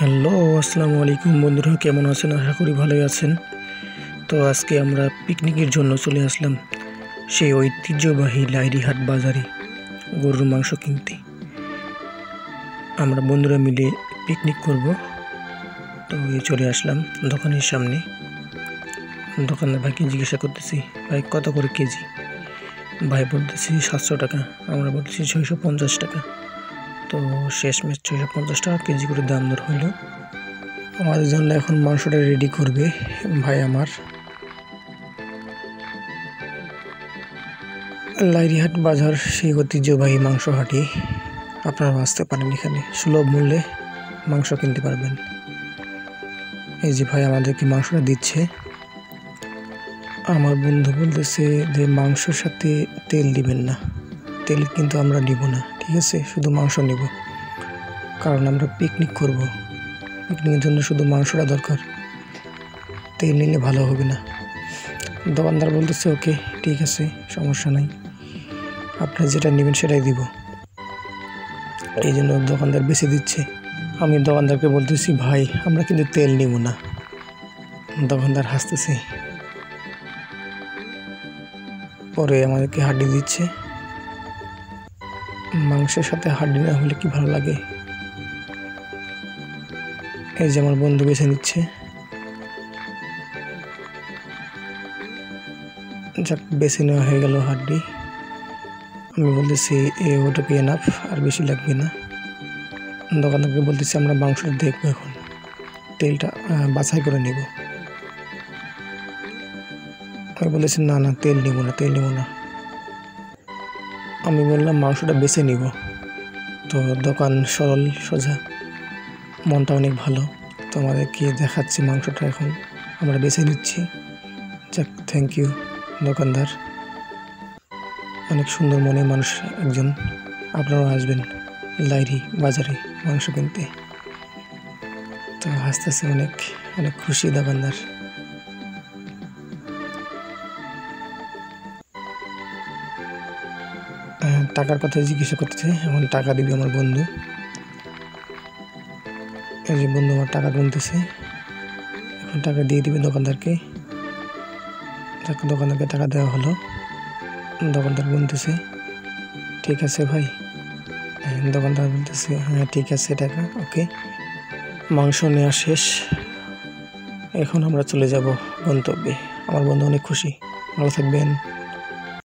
Hello, আসসালামু আলাইকুম বন্ধুরা, কেমন আছেন? আশা করি ভালোই আছেন। তো আজকে আমরা পিকনিকের জন্য চলে আসলাম সেই ঐতিহ্যবাহী লাইরিহাট বাজারে গরুর মাংস কিনতে। আমরা বন্ধুরা মিলে পিকনিক করব। তো চলে আসলাম দোকানের সামনে। দোকানদার ভাইকে জিজ্ঞাসা করতেছি, ভাই কত করে কেজি? ভাই বলতেছি 700 টাকা, আমরা বলতেছি 650 টাকা। তো শেষমেশ 650 টাকা কেজি করে দাম দর হইল। আমাদের জন্য এখন মাংসটা রেডি করবে ভাই আমার। লাইরিহাট বাজার সেই ঐতিহ্যবাহী মাংস হাটি, আপনারা আসতে পারেন, এখানে সুলভ মূল্যে মাংস কিনতে পারবেন। এই যে ভাই আমাদেরকে মাংসটা দিচ্ছে। আমার বন্ধু বলতেছে যে মাংসর সাথে তেল দিবেন না, তেল কিন্তু আমরা নিব না, ঠিক আছে, শুধু মাংস নিব, কারণ আমরা পিকনিক করব। পিকনিকের জন্য শুধু মাংসটা দরকার, তেল নিলে ভালো হবে না। দোকানদার বলতেছে ওকে, ঠিক আছে, সমস্যা নাই, আপনারা যেটা নেবেন সেটাই দিব। এই জন্য দোকানদার বেশি দিচ্ছে। আমি দোকানদারকে বলতেছি, ভাই আমরা কিন্তু তেল নিব না। দোকানদার হাসতেছে। পরে আমাদেরকে হাড্ডি দিচ্ছে। মাংসের সাথে হাড্ডি না হলে কি ভালো লাগে। এই যে আমার বন্ধু বেছে নিচ্ছে। যাক, বেছে নেওয়া হয়ে গেল হাড্ডি। আমি বলতেছি ওটাকে এনাফ, আর বেশি লাগবে না। দোকানদারকে বলতেছি আমরা মাংসটা দেখবো, এখন তেলটা বাছাই করে নিব। আমি বলেছি না না, তেল নিব না, তেল নিব না। আমি বললাম মাংসটা বেছে নিব। তো দোকান সরল সোজা, মনটা অনেক ভালো। তো আমাদেরকে দেখাচ্ছি মাংসটা, এখন আমরা বেছে নিচ্ছি। যাক, থ্যাংক ইউ দোকানদার, অনেক সুন্দর মনের মানুষ একজন। আপনারাও আসবেন লাইরি বাজারে মাংস কিনতে। তো হাসতেছে, অনেক অনেক খুশি দোকানদার। টাকার কথা জিজ্ঞাসা করতেছে, এখন টাকা দিবে আমার বন্ধু। এই যে বন্ধু আমার টাকা গুনতেছে, এখন টাকা দিয়ে দিবে দোকানদারকে। দোকানদারকে টাকা দেওয়া হলো। দোকানদার গুনতেছে, ঠিক আছে ভাই। দোকানদার বলতেছে হ্যাঁ ঠিক আছে, টাকা ওকে। মাংস নেওয়া শেষ, এখন আমরা চলে যাব গন্তব্যে। আমার বন্ধু অনেক খুশি। ভালো থাকবেন।